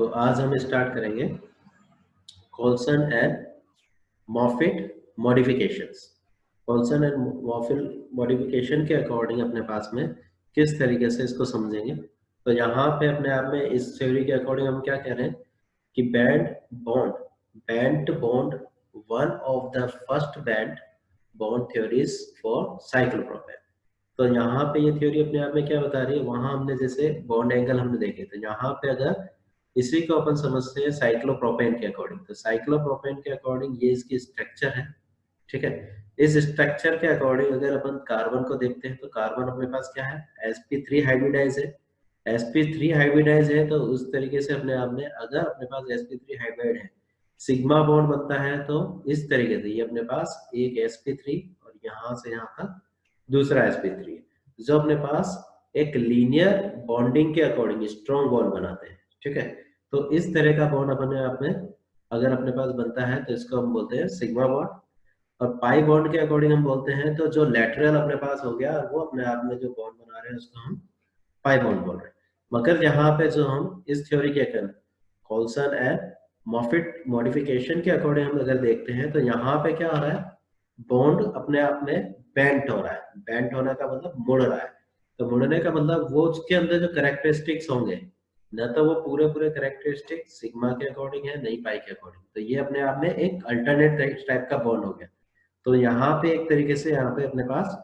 तो आज हम स्टार्ट करेंगे Coulson and Moffitt modifications. Coulson and Moffitt modification के अकॉर्डिंग अपने पास में किस तरीके से इसको समझेंगे। तो यहाँ पे अपने आप में इस थ्योरी के अकॉर्डिंग हम क्या कह रहे हैं कि band bond one of the first band bond theories for cyclopropane. तो यहाँ पे ये थ्योरी अपने आप में क्या बता रही है, वहां हमने जैसे बॉन्ड एंगल हमने देखे थे, यहाँ पे अगर इसी को अपन समझते हैं साइक्लोप्रोपेन के अकॉर्डिंग, तो साइक्लोप्रोपेन के अकॉर्डिंग ये इसकी स्ट्रक्चर है। ठीक है, इस स्ट्रक्चर के अकॉर्डिंग अगर अपन कार्बन को देखते हैं तो कार्बन अपने पास क्या है, sp3 हाइब्रिडाइज है। sp3 हाइब्रिडाइज है तो उस तरीके से अपने आप में अगर अपने पास sp3 हाइब्रिड है, सिग्मा बॉन्ड बनता है तो इस तरीके से ये अपने पास एक sp3 और यहाँ से यहाँ तक दूसरा sp3 है, जो अपने पास एक लीनियर बॉन्डिंग के अकॉर्डिंग स्ट्रॉन्ग बॉन्ड बनाते हैं। ठीक है, तो इस तरह का बॉन्ड अपने आप में अगर अपने पास बनता है तो इसको हम बोलते हैं सिग्मा बॉन्ड। और पाई बॉन्ड के अकॉर्डिंग हम बोलते हैं तो जो लेटरल अपने पास हो गया वो अपने आप में जो बॉन्ड बना रहे हैं उसको हम पाई बॉन्ड बोल रहे हैं। मगर यहाँ पे जो हम इस थ्योरी के अकॉर्डिंग कोल्सन एंड मॉफिट मॉडिफिकेशन के अकॉर्डिंग हम अगर देखते हैं तो यहाँ पे क्या हो रहा है, बॉन्ड अपने आप में बेंट हो रहा है। बेंट होने का मतलब मुड़ रहा है। तो मुड़ने का मतलब वो उसके अंदर जो कैरेक्टरिस्टिक्स होंगे न तो वो पूरे पूरे कैरेक्टरिस्टिक सिग्मा के अकॉर्डिंग है नहीं पाई के अकॉर्डिंग, तो ये अपने आप में एक अल्टरनेट टाइप का बॉन्ड हो गया। तो यहाँ पे एक तरीके से यहाँ पे अपने पास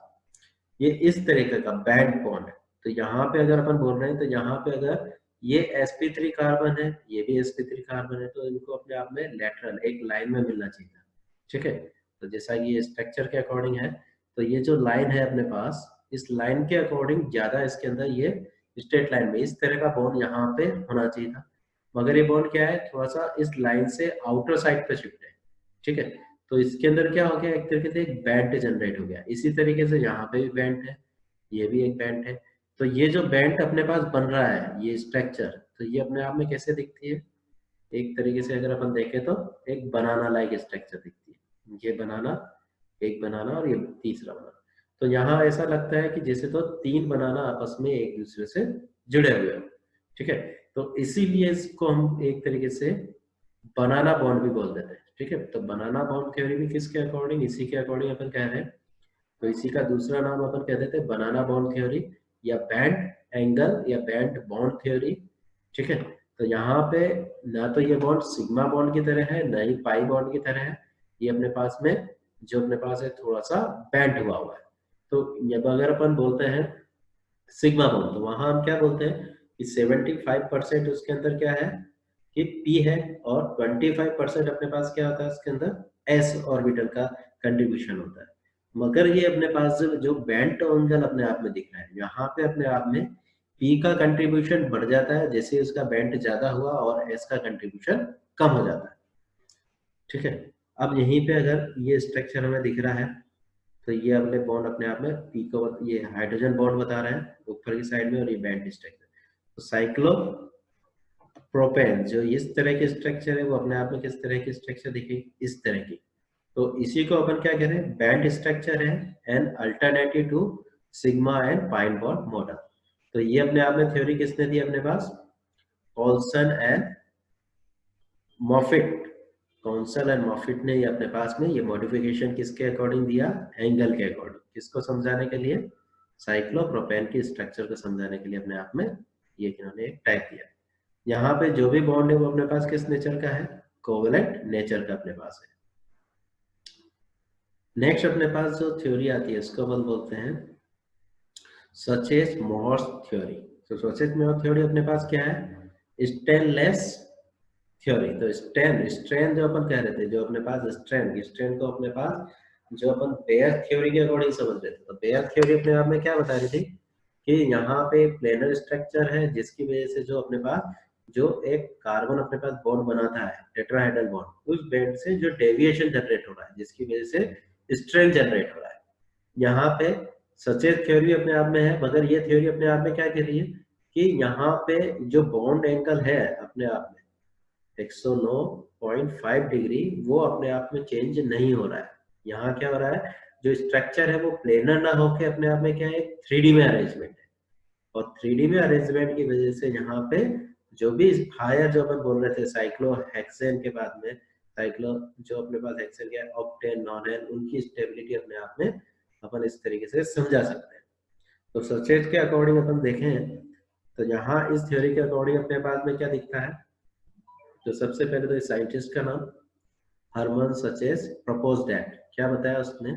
ये इस तरीके का बैंड बॉन्ड है। तो यहाँ पे अगर अपन बोल रहे हैं तो यहाँ पे अगर ये sp3 कार्बन है, ये भी sp3 कार्बन है, तो इनको अपने आप में लेटरल एक लाइन में मिलना चाहिए था। ठीक है, तो जैसा कि ये स्ट्रक्चर के अकॉर्डिंग है तो ये जो लाइन है अपने पास, इस लाइन के अकॉर्डिंग ज्यादा इसके अंदर ये स्ट्रेट लाइन में इस तरह का बॉन्ड यहाँ पे होना चाहिए था। मगर ये बॉन्ड क्या है, थोड़ा सा इस लाइन से आउटर साइड पे शिफ्ट है। ठीक है, तो इसके अंदर क्या हो गया, एक तरीके से एक बैंड जनरेट हो गया। इसी तरीके से यहाँ पे भी बैंड है, ये भी एक बैंड है। तो ये जो बैंड अपने पास बन रहा है ये स्ट्रक्चर, तो ये अपने आप में कैसे दिखती है, एक तरीके से अगर अपन देखें तो एक बनाना लाइक स्ट्रक्चर दिखती है। ये बनाना, एक बनाना और ये तीसरा बनाना। तो यहाँ ऐसा लगता है कि जैसे तो तीन बनाना आपस में एक दूसरे से जुड़े हुए हो। ठीक है, तो इसीलिए इसको हम एक तरीके से बनाना बॉन्ड भी बोल देते हैं। ठीक है, तो बनाना बॉन्ड थ्योरी भी किसके अकॉर्डिंग, इसी के अकॉर्डिंग अपन कह रहे हैं। तो इसी का दूसरा नाम अपन कह देते हैं बनाना बॉन्ड थ्योरी या बैंड एंगल या बैंड बॉन्ड थ्योरी। ठीक है, तो यहाँ पे ना तो ये बॉन्ड सिग्मा बॉन्ड की तरह है ना ही पाई बॉन्ड की तरह है, ये अपने पास में जो अपने पास है थोड़ा सा बैंड हुआ हुआ है। तो जब अगर अपन बोलते हैं सिग्मा बॉन्ड तो वहां हम क्या बोलते हैं कि 75% उसके अंदर क्या है कि p है और 25% अपने पास क्या होता है उसके अंदर s ऑर्बिटल का कंट्रीब्यूशन होता है। मगर ये अपने पास जो बैंड एंगल अपने आप में दिख रहा है, यहाँ पे अपने आप में p का कंट्रीब्यूशन बढ़ जाता है जैसे उसका बैंड ज्यादा हुआ और s का कंट्रीब्यूशन कम हो जाता है। ठीक है, अब यहीं पे अगर ये स्ट्रक्चर हमें दिख रहा है तो ये अपने बॉन्ड अपने आप में पी को ये हाइड्रोजन बॉन्ड बता रहे हैं ऊपर की साइड में और ये बैंड स्ट्रक्चर। तो साइक्लो प्रोपेन जो इस तरह की स्ट्रक्चर है वो अपने आप में किस तरह की स्ट्रक्चर दिखेगी, इस तरह की। तो इसी को अपन क्या कह रहे हैं, बैंड स्ट्रक्चर है an alternative to sigma and pi bond model. तो ये अपने आप में थ्योरी किसने दी अपने पास, Coulson and Moffitt. Coulson and Moffitt ने ये अपने पास में ये मॉडिफिकेशन किसके अकॉर्डिंग दिया, एंगल के अकॉर्डिंग। किसको समझाने के लिए, साइक्लोप्रोपेन की स्ट्रक्चर को समझाने के लिए अपने आप में ये इन्होंने एक टाइप दिया। यहाँ पे जो भी बॉन्ड है वो अपने पास किस नेचर का है, कोवेलेंट नेचर का अपने पास है। नेक्स्ट अपने पास जो थ्योरी आती है उसको अपन बोलते हैं सचेस-मोहर्स थ्योरी। तो सचेस-मोहर्स थ्योरी अपने पास क्या है, स्टेनलेस थ्योरी। तो स्ट्रेन जो अपन कह रहे थे, जो अपने पास स्ट्रेन को अपने पास जो अपन बेयर थ्योरी के अकॉर्डिंग समझ रहे थे, तो बेयर थ्योरी अपने आप में क्या बता रही थी कि यहाँ पे प्लेनर स्ट्रक्चर है जिसकी वजह से जो अपने पास जो एक कार्बन अपने पास बॉन्ड बनाता है टेट्राहेड्रल बॉन्ड, उस बॉन्ड से जो डेविएशन जनरेट हो रहा है जिसकी वजह से स्ट्रेन जनरेट हो रहा है। यहाँ पे सचेत थ्योरी अपने आप में है, मगर ये थ्योरी अपने आप में क्या कह रही है कि यहाँ पे जो बॉन्ड एंगल है अपने आप में 109.5 डिग्री वो अपने आप में चेंज नहीं हो रहा है। यहाँ क्या हो रहा है, जो स्ट्रक्चर है वो प्लेनर ना होके अपने आप में क्या है, 3D में अरेंजमेंट है। और 3D में अरेंजमेंट की वजह से यहाँ पे जो भी हायर जो अपन बोल रहे थे साइक्लोहेक्सेन के बाद में साइक्लो जो अपने पास हेक्सेन के ऑक्टेन नॉनेन उनकी स्टेबिलिटी अपने आप में अपन इस तरीके से समझा सकते हैं। तो सचेत के अकॉर्डिंग अपन देखें तो यहाँ इस थ्योरी के अकॉर्डिंग अपने पास में क्या दिखता है, तो सबसे पहले तो इस साइंटिस्ट का नाम हरमन सचेस प्रपोज दैट क्या बताया उसने,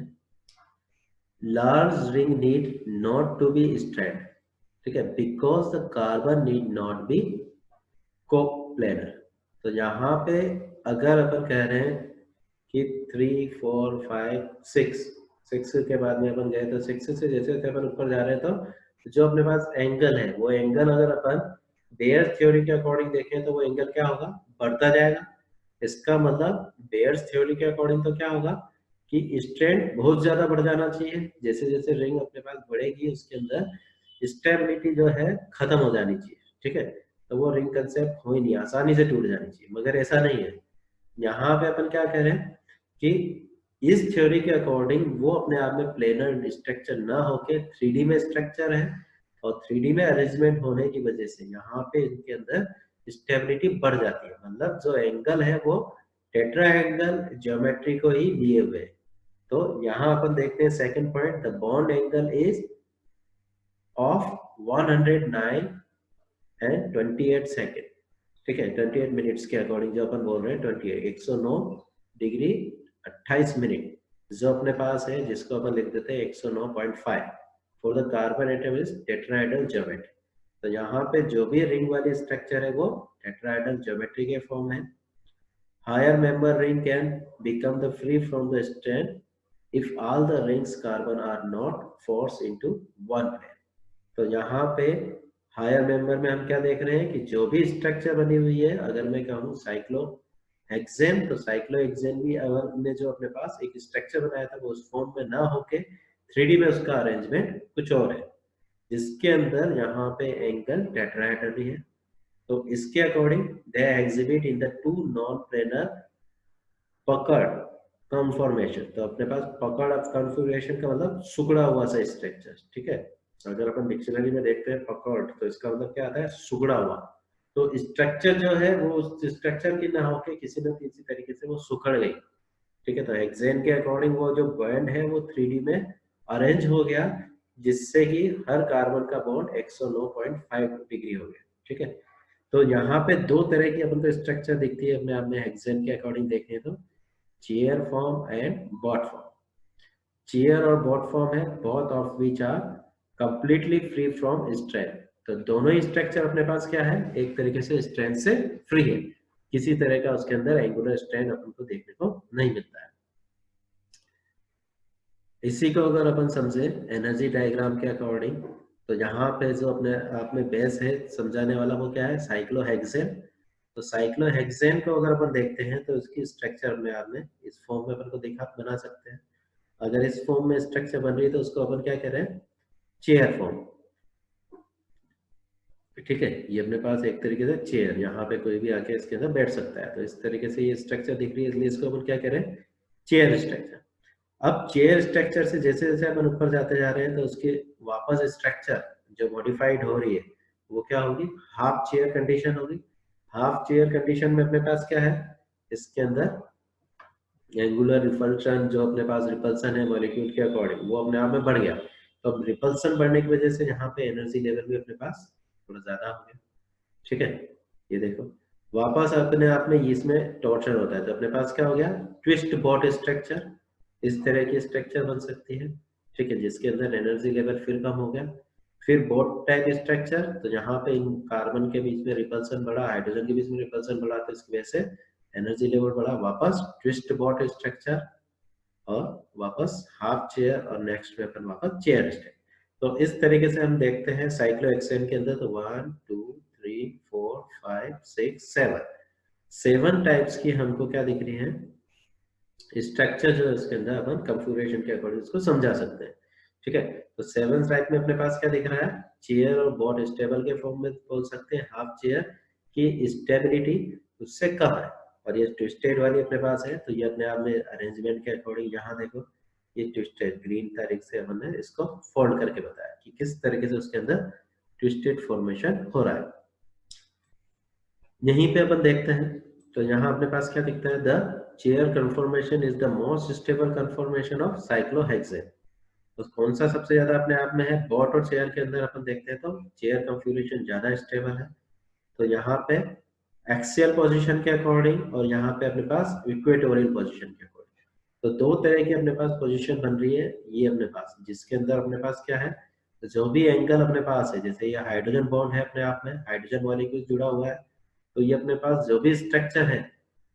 large ring need not to be strained, ठीक है, because the carbon need not be coplanar. तो यहाँ पे अगर अपन कह रहे हैं कि 3 4 5 6 के बाद में अपन गए तो 6 से जैसे जैसे अपन ऊपर जा रहे हैं तो जो अपने पास एंगल है वो एंगल अगर अपन बेयर थ्योरी के अकॉर्डिंग देखें तो वो एंगल क्या होगा, बढ़ता जाएगा। इसका मतलब बेयर्स थ्योरी के अकॉर्डिंग तो क्या होगा कि स्ट्रेंथ बहुत ज्यादा बढ़ जाना चाहिए, जैसे जैसे रिंग अपने पास बढ़ेगी उसके अंदर स्टेबिलिटी जो है खत्म हो जानी चाहिए, ठीक है। तो वो रिंग कंसेप्ट हो ही नहीं, आसानी से टूट जानी चाहिए, मगर ऐसा नहीं है। यहाँ पे अपन क्या कह रहे हैं कि इस थ्योरी के अकॉर्डिंग वो अपने आप में प्लेनर स्ट्रक्चर ना होके 3D में स्ट्रक्चर है, और 3D में अरेंजमेंट होने की वजह से यहाँ पे इनके अंदर स्टेबिलिटी बढ़ जाती है, मतलब जो एंगल है वो टेट्राहेड्रल ज्योमेट्री को ही लिए हुए। तो यहाँ अपन देखते हैं second point, the bond angle is of 109 and 28 second, ठीक है, 28 मिनट्स के अकॉर्डिंग जो अपन बोल रहे हैं 28 109 डिग्री 28 मिनट जो अपने पास है, जिसको अपन लिख देते हैं 109.5 for the carbon atom is tetrahedral geometry. तो यहाँ पे जो भी रिंग वाली स्ट्रक्चर है वो टेट्राहेड्रल ज्योमेट्री के फॉर्म है। Higher member ring can become the free from the strength if all the rings carbon are not force into one plane. तो यहाँ पे हायर मेंबर में हम क्या देख रहे हैं कि जो भी स्ट्रक्चर बनी हुई है, अगर मैं कहूँ साइक्लो हेक्सेन, तो साइक्लो हेक्सेन भी अगर ने जो अपने पास एक स्ट्रक्चर बनाया था वो उस फॉर्म में ना होके 3D में उसका अरेंजमेंट कुछ और है, जिसके अंदर यहाँ पे एंगल टेट्राहेड्रल है। तो इसके according they exhibit in the two non planar पकड़ कन्फॉर्मेशन। तो अपने पास पकड़ कन्फॉर्मेशन का मतलब सुगड़ा हुआ सा स्ट्रक्चर, ठीक है। अगर अपन डिक्शनरी में देखते हैं पकड़ तो इसका मतलब क्या आता है, सुगड़ा हुआ। तो स्ट्रक्चर जो है वो उस स्ट्रक्चर की ना होके किसी न किसी तरीके से वो सुखड़ गई, ठीक है। तो हेक्सेन के अकॉर्डिंग वो जो बॉन्ड है वो 3D में अरेंज हो गया, जिससे कि हर कार्बन का बॉन्ड 109.5 डिग्री हो गया, ठीक है। तो यहाँ पे दो तरह की अपन को स्ट्रक्चर दिखती है अपने आप में हेक्सेन के अकॉर्डिंग देखें तो, chair form and boat form. Chair और बॉट फॉर्म है, both of which are completely free from strength. तो दोनों ही स्ट्रक्चर अपने पास क्या है, एक तरीके से स्ट्रेंथ से फ्री है, किसी तरह का उसके अंदर एंगुलर स्ट्रेंथ अपन को देखने को नहीं मिलता है। इसी को अगर अपन समझे एनर्जी डायग्राम के अकॉर्डिंग, तो यहाँ पे जो अपने आप में बेस है समझाने वाला वो क्या है, साइक्लोहेक्सेन। तो साइक्लोहेक्सेन को अगर अपन देखते हैं तो इसकी स्ट्रक्चर अपने आप में इस फॉर्म में अपन को दिखा बना सकते हैं। अगर इस फॉर्म में स्ट्रक्चर बन रही है तो उसको अपन क्या कह रहे हैं, चेयर फॉर्म, ठीक है। ये अपने पास एक तरीके से चेयर, यहाँ पे कोई भी आके इसके अंदर बैठ सकता है, तो इस तरीके से ये स्ट्रक्चर दिख रही है, इसलिए इसको अपन क्या कह रहे हैं, चेयर स्ट्रक्चर। अब चेयर स्ट्रक्चर से जैसे जैसे अपन ऊपर जाते जा रहे हैं तो उसके वापस स्ट्रक्चर जो मॉडिफाइड हो रही है वो क्या होगी, हाफ चेयर कंडीशन होगी। हाफ चेयर कंडीशन में अपने पास क्या है, इसके अंदर एंगुलर रिपल्शन जो अपने पास रिपल्सन है मॉलिक्यूल के अकॉर्डिंग वो अपने आप में बढ़ गया। तो अब रिपल्सन बढ़ने की वजह से यहाँ पे एनर्जी लेवल भी अपने पास थोड़ा ज्यादा हो गया, ठीक है। ये देखो वापस अपने आप में इसमें टॉर्चर होता है, तो अपने पास क्या हो गया, ट्विस्ट बॉट स्ट्रक्चर, इस तरह की स्ट्रक्चर बन सकती है, ठीक है, जिसके अंदर एनर्जी लेवल फिर कम हो गया। फिर बोट टाइप स्ट्रक्चर, तो यहाँ पे इन कार्बन के बीच में रिपल्सन बढ़ा, हाइड्रोजन के बीच में रिपल्सन बढ़ा, तो इसकी वजह से एनर्जी लेवल बढ़ा, वापस ट्विस्ट बॉट स्ट्रक्चर, और वापस हाफ चेयर, और नेक्स्ट में अपन वापस चेयर स्टेप। तो इस तरीके से हम देखते हैं साइक्लोहेक्सेन के अंदर, तो 1 2 3 4 5 6 7 7 टाइप्स की हमको क्या दिख रही है, स्ट्रक्चर जो है उसके अंदर अपन कंफिगरेशन के अकॉर्डिंग इसको समझा सकते हैं, ठीक है। तो 7 टाइप में अपने पास क्या दिख रहा है, चेयर और बॉट स्टेबल के फॉर्म में बोल सकते हैं, हाफ चेयर की स्टेबिलिटी उससे कम है, और ये ट्विस्टेड वाली अपने पास है, तो ये अपने आप में अरेंजमेंट के अकॉर्डिंग यहाँ देखो ये ट्विस्टेड ग्रीन तारीख से हमने इसको फोल्ड करके बताया कि किस तरीके से उसके अंदर ट्विस्टेड फॉर्मेशन हो रहा है। यहीं पे अपन देखते हैं तो यहाँ अपने पास क्या दिखता है, the chair conformation is the most stable conformation of cyclohexane. तो कौन सा सबसे ज्यादा अपने आप में है, बॉट और चेयर के अंदर अपन देखते हैं तो चेयर कन्फिग्रेशन ज्यादा स्टेबल है। तो यहाँ पे एक्सियल पोजीशन के अकॉर्डिंग और यहाँ पे अपने पास इक्वेटोरियल पोजीशन के अकॉर्डिंग, तो दो तरह की अपने पास पोजीशन बन रही है ये अपने पास, जिसके अंदर अपने पास क्या है, जो भी एंगल अपने पास है, जैसे ये हाइड्रोजन बॉन्ड है अपने आप में, हाइड्रोजन मॉलिक्यूल जुड़ा हुआ है, तो ये अपने पास जो भी स्ट्रक्चर है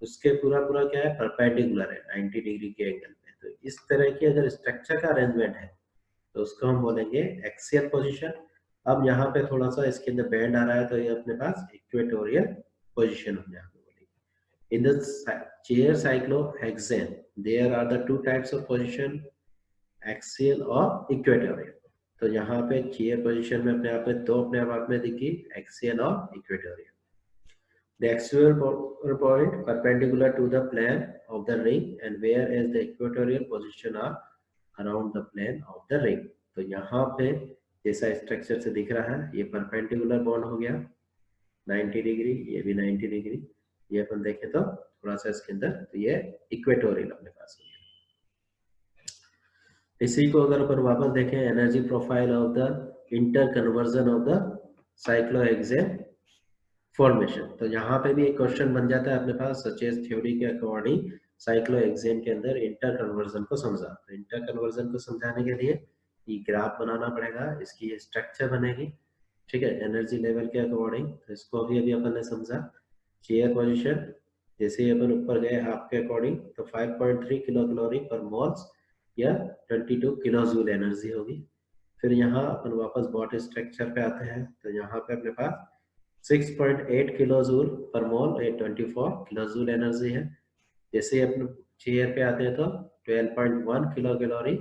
उसके पूरा पूरा क्या है, परपेंडिकुलर है 90 डिग्री के एंगल पे। तो इस तरह की अगर स्ट्रक्चर का अरेंजमेंट है तो उसको हम बोलेंगे एक्सियल पोजीशन। अब यहाँ पे थोड़ा सा इसके अंदर बैंड आ रहा है तो ये अपने पास इक्वेटोरियल पोजीशन हो जाएगा। In the chair cyclohexane, there are the two types of position, axial और equatorial। तो यहाँ पे चेयर पोजीशन में अपने आप में दो अपने आप में दिखी, एक्सियल और equatorial. The axial point perpendicular to the plane of the ring and whereas the equatorial position are around the plane of the ring। तो यहाँ पे जैसा स्ट्रक्चर से दिख रहा है ये परपेंडिकुलर बॉन्ड हो गया 90 डिग्री, ये भी 90 डिग्री, ये अपन देखें तो थोड़ा सा इसके अंदर, तो ये इक्वेटोरियल अपने पास है। इसी को अगर अपन वापस देखें, energy profile of the inter conversion of the cyclohexane formation. तो यहाँ पे भी एक क्वेश्चन बन जाता है अपने पास, सचेज थ्योरी के अकॉर्डिंग साइक्लोहेक्सेन के अंदर इंटर कन्वर्जन को समझा। तो इंटर कन्वर्जन को समझाने के लिए ये ग्राफ बनाना पड़ेगा, इसकी स्ट्रक्चर बनेगी, ठीक है, एनर्जी लेवल के अकॉर्डिंग। तो इसको अभी अपन ने समझा। चेयर पोजीशन जैसे ही अपन ऊपर गए हाफ के अकॉर्डिंग तो 5.3 किलो कैलोरी पर मोल्स या 22 किलो जूल एनर्जी होगी। फिर यहाँ अपन वापस बॉडी स्ट्रक्चर पे आते हैं तो यहाँ पे अपने पास 6.8 किलो जूल पर मोल, ये 24 किलो जूल एनर्जी है। जैसे ही अपन चेयर पे आते हैं तो 12.1 किलो कैलोरी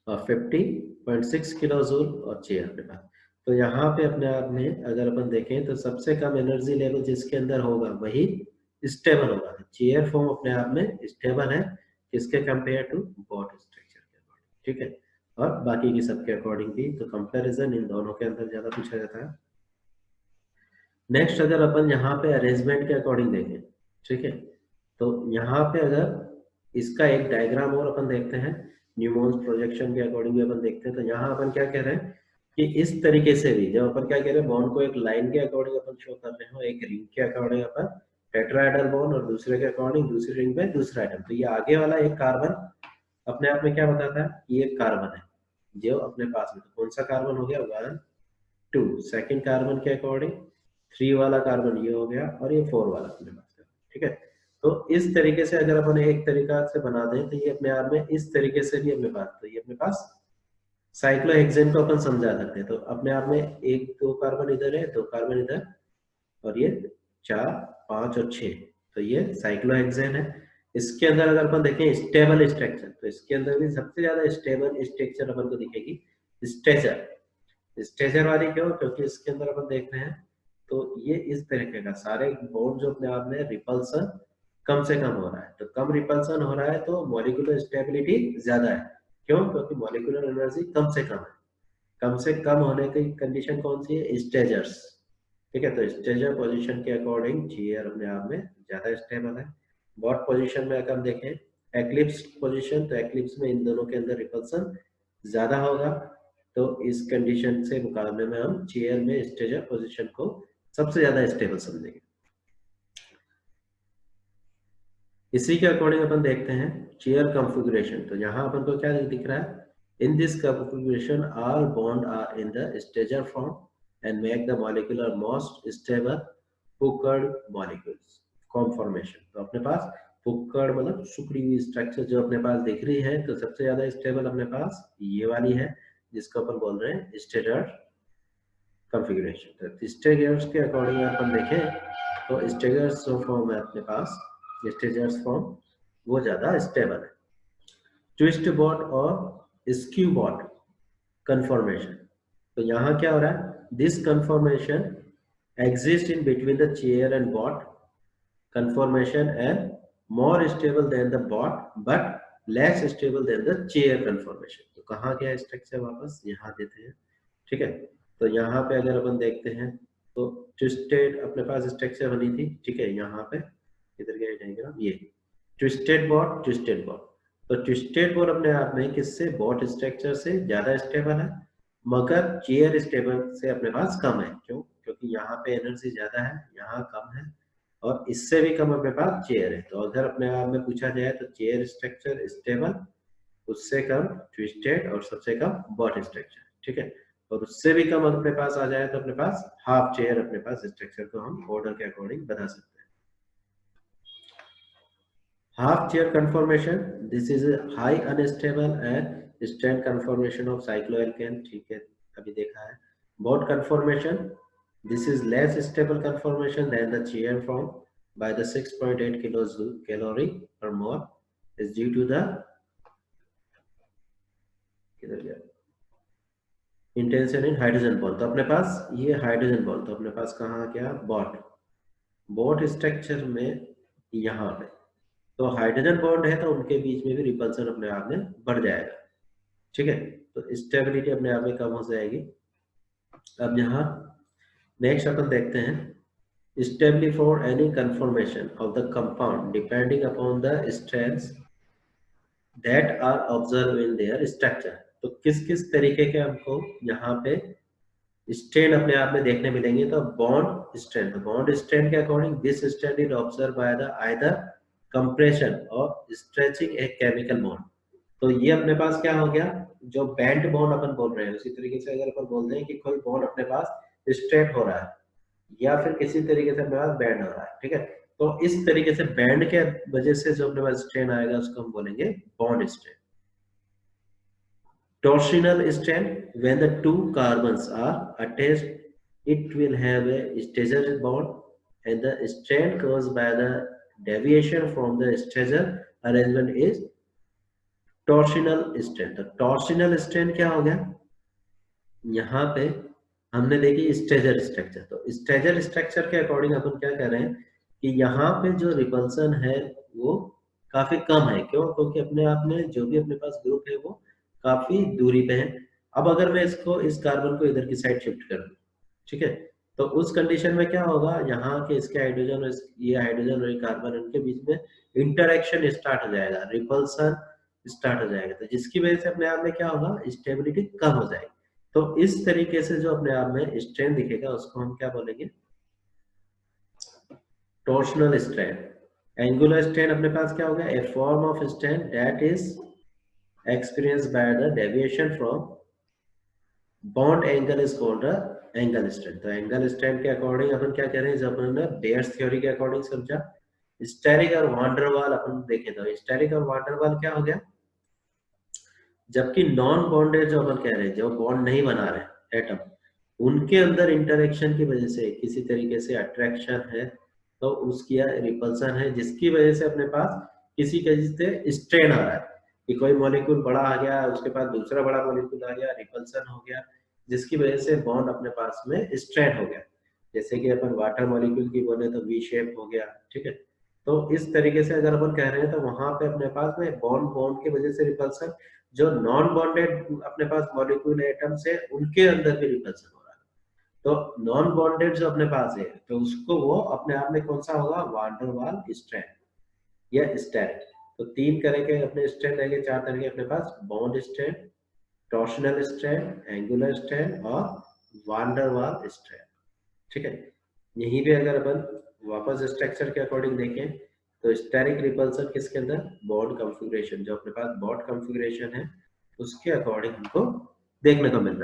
और 50.6 किलो जूल और चेयर पे पास। तो यहाँ पे अपने आप में अगर अपन देखें तो सबसे कम एनर्जी लेवल जिसके अंदर होगा वही स्टेबल होगा। चेयर फॉर्म अपने आप में स्टेबल है किसके कंपेयर टू बॉडी स्ट्रक्चर के अकॉर्डिंग, ठीक है, और बाकी की सबके अकॉर्डिंग भी। तो कंपैरिजन इन दोनों के अंदर ज्यादा पूछा जाता है। नेक्स्ट अगर अपन यहाँ पे अरेंजमेंट के अकॉर्डिंग देखें, ठीक है, तो यहाँ पे अगर इसका एक डायग्राम और अपन देखते हैं न्यूमॉन्स प्रोजेक्शन के अकॉर्डिंग भी अपन देखते हैं। तो यहाँ अपन क्या कह रहे हैं कि इस तरीके से भी जब अपन क्या कह रहे हैं, बॉन्ड को एक लाइन के अकॉर्डिंग अपन शो कर रहे हो, एक रिंग के अकॉर्डिंग अपन टेट्राहेड्रल बॉन्ड और दूसरे के अकॉर्डिंग दूसरी रिंग में दूसरा एटम। तो ये आगे वाला एक कार्बन अपने आप में क्या बताता है, ये एक कार्बन है जो अपने पास में, तो कौन सा कार्बन हो गया, 1 2, सेकेंड कार्बन के अकॉर्डिंग 3 वाला कार्बन ये हो गया और ये 4 वाला अपने पास, ठीक है। तो इस तरीके से अगर अपन एक तरीका से बना दें तो ये अपने आप में इस तरीके से भी अपने पास, तो ये अपने पास साइक्लोहेक्सेन को अपन समझा सकते हैं। तो अपने आप में एक दो कार्बन इधर है, दो कार्बन इधर, और ये 4 5 और 6, तो ये साइक्लोहेक्सेन है। इसके अंदर अगर अपन देखें स्टेबल स्ट्रक्चर, तो इसके अंदर भी सबसे ज्यादा स्टेबल स्ट्रक्चर अपन को दिखेगी स्ट्रेचर। स्ट्रेचर वाली क्यों, क्योंकि इसके अंदर अपन देख रहे हैं तो ये इस तरीके का सारे बॉन्ड जो अपने आप में रिपल्सन कम से कम हो रहा है। तो कम रिपल्सन हो रहा है तो मॉलिक्यूलर स्टेबिलिटी ज्यादा है, क्यों, क्योंकि मॉलिक्यूलर एनर्जी कम से कम है। कम से कम होने की कंडीशन कौन सी है, स्टेजर्स, ठीक है। तो स्टेजर पोजीशन के अकॉर्डिंग चेयर अपने आप में ज्यादा स्टेबल है। बॉट पोजीशन में अगर हम देखें एक्लिप्स पोजीशन, तो एक्लिप्स में इन दोनों के अंदर रिपल्सन ज्यादा होगा। तो इस कंडीशन से मुकाबले में हम चेयर में स्टेजर पोजीशन को सबसे ज्यादा स्टेबल समझेंगे। इसी के अकॉर्डिंग अपन देखते हैं चेयर कॉन्फ़िगरेशन। तो यहाँ अपन को क्या दिख रहा है, in this configuration all bond are in the staggered form and make the molecular most stable puckered molecules conformation. तो अपने पास पुक्कड़ मतलब सुकड़ी हुई स्ट्रक्चर जो अपने पास दिख रही है, तो सबसे ज्यादा स्टेबल अपने पास ये वाली है जिसको अपन बोल रहे हैं स्टेजर कॉन्फ़िगरेशन। तो स्टेजर्स के अकॉर्डिंग अपन देखें तो स्टेजर्स जो फॉर्म है अपने पास, स्टेजर्स फॉर्म वो ज्यादा स्टेबल है। ट्विस्ट बॉट और स्क्यू बॉट कन्फॉर्मेशन, तो यहाँ क्या हो रहा है, this conformation exist in between the chair and boat conformation and more stable than the boat but less stable than the chair conformation. तो कहाँ गया स्ट्रक्चर, वापस यहाँ देते हैं, ठीक है। तो यहाँ पे अगर अपन देखते हैं तो ट्विस्टेड अपने पास स्ट्रक्चर बनी थी, ठीक है। यहाँ पे इधर का डायग्राम ये ट्विस्टेड बॉन्ड, ट्विस्टेड बॉन्ड। तो ट्विस्टेड बॉन्ड अपने आप में किससे, बॉन्ड स्ट्रक्चर से ज्यादा स्टेबल है, मगर चेयर स्टेबल से अपने पास कम है। क्यों? क्योंकि यहाँ पे एनर्जी ज्यादा है, यहाँ कम है, और इससे भी कम अपने पास चेयर है। तो अगर अपने आप में पूछा जाए तो चेयर स्ट्रक्चर स्टेबल, उससे कम ट्विस्टेड, और सबसे कम बॉन्ड स्ट्रक्चर, ठीक है। और उससे भी कम अपने पास आ जाए तो अपने पास हाफ चेयर अपने पास स्ट्रक्चर को हम ऑर्डर के अकॉर्डिंग बता सकते हैं। Half chair conformation, this is a high unstable and stand conformation of cycloalkane, ठीक है, अभी देखा है। Bond conformation, this is less stable conformation than the chair form by the 6.8 kilojoule calorie per mole is due to the intention in hydrogen bond। तो अपने पास ये hydrogen bond, तो अपने पास कहाँ क्या, बॉन्ड, बॉन्ड स्ट्रक्चर में यहाँ पे तो हाइड्रोजन बॉन्ड है, तो उनके बीच में भी रिपल्सन अपने आप में बढ़ जाएगा, ठीक है। तो स्टेबिलिटी अपने आप में कम हो जाएगी। अब यहाँ नेक्स्ट अपन देखते हैं, stability for any conformation of the compound depending upon the strengths that are observe in their structure. तो किस किस तरीके के हमको यहाँ पे स्ट्रेन अपने आप में देखने मिलेंगे। तो बॉन्ड स्ट्रेंथ, बॉन्ड स्ट्रेंथ के according this strength is observe by the either compression और स्ट्रेचिंग ए केमिकल बॉन्ड। तो ये अपने पास क्या हो गया, जो बैंड बॉन्ड अपन बोल रहे हैं, उसी तरीके से अगर अपन बोलते हैं कि कोई बॉन्ड अपने पास स्ट्रेट हो रहा है या फिर किसी तरीके से अपने पास बैंड हो रहा है, ठीक है। तो इस तरीके से बैंड के वजह से जो अपने पास स्ट्रेन आएगा उसको हम बोलेंगे bond strain. Torsional strain, when the two carbons are attached, it will have a stressor bond, and the strain caused by the deviation from the stressor arrangement is torsional strain। तो torsional strain क्या हो गया, यहाँ पे हमने देखी स्ट्रेजर structure. तो स्ट्रेजर structure के अकॉर्डिंग अपन क्या कह रहे हैं कि यहाँ पे जो रिपल्सन है वो काफी कम है। क्यों? क्योंकि अपने आप में जो भी अपने पास ग्रुप है वो काफी दूरी पे है। अब अगर मैं इसको, इस कार्बन को इधर की साइड शिफ्ट कर दूं, ठीक है, तो उस कंडीशन में क्या होगा, यहाँ के इसके हाइड्रोजन और ये हाइड्रोजन और ये कार्बन, इनके बीच में इंटरेक्शन स्टार्ट हो जाएगा, रिपल्सन स्टार्ट हो जाएगा। तो जिसकी वजह से अपने आप में क्या होगा, स्टेबिलिटी कम हो जाएगी। तो इस तरीके से जो अपने आप में स्ट्रेन दिखेगा उसको हम क्या बोलेंगे, टॉर्शनल स्ट्रेन। एंगुलर स्ट्रेन अपने पास क्या होगा, a form of strain that is experienced by the deviation from bond angle is called the angle strain। तो एंगल स्ट्रेन के अकॉर्डिंग अपन क्या कह रहे हैं, जब हमने बेयर्स थ्योरी के अकॉर्डिंग समझा, स्टेरिक और वांडरवाल अपन देखे, तो स्टेरिक और वांडरवाल क्या हो गया, जबकि नॉन बॉन्डेड जो अपन कह रहे हैं, जो बॉन्ड नहीं बना रहे एटम, उनके अंदर इंटरेक्शन की वजह से किसी तरीके से अट्रैक्शन है, तो उसकी रिपल्सन है, जिसकी वजह से अपने पास किसी वजह से स्ट्रेन आ रहा है कि कोई मॉलिक्यूल बड़ा आ गया, उसके पास दूसरा बड़ा मॉलिक्यूल आ गया, रिपल्सन हो गया, जिसकी वजह से बॉन्ड अपने पास में स्ट्रेन हो गया। जैसे कि अपन वाटर मॉलिक्यूल की बोले तो वी शेप हो गया, ठीक है। तो इस तरीके से अगर अपन कह रहे हैं तो वहां पे अपने पास में बॉन्ड बॉन्ड की वजह से रिपल्सन, जो नॉन बॉन्डेड अपने पास मॉलिक्यूल एटम्स है उनके अंदर भी रिपल्सन हो रहा है। तो नॉन बॉन्डेड जो अपने पास है तो उसको वो अपने आप में कौन सा होगा, वान डेर वाल स्ट्रेन या स्टेरिक। तो तीन तरह के अपने स्ट्रेन रहेंगे, चार तरह के अपने पास, bond strain, torsional strain, angular strain और वान डेर वाल स्ट्रेन, ठीक है। यहीं पे अगर अपन वापस स्ट्रक्चर के अकॉर्डिंग देखें तो स्टेरिक रिपल्सन किसके अंदर, बॉन्ड कॉन्फ़िगरेशन, जो अपने पास बॉन्ड कॉन्फ़िगरेशन है उसके अकॉर्डिंग हमको देखने को मिल रहा है।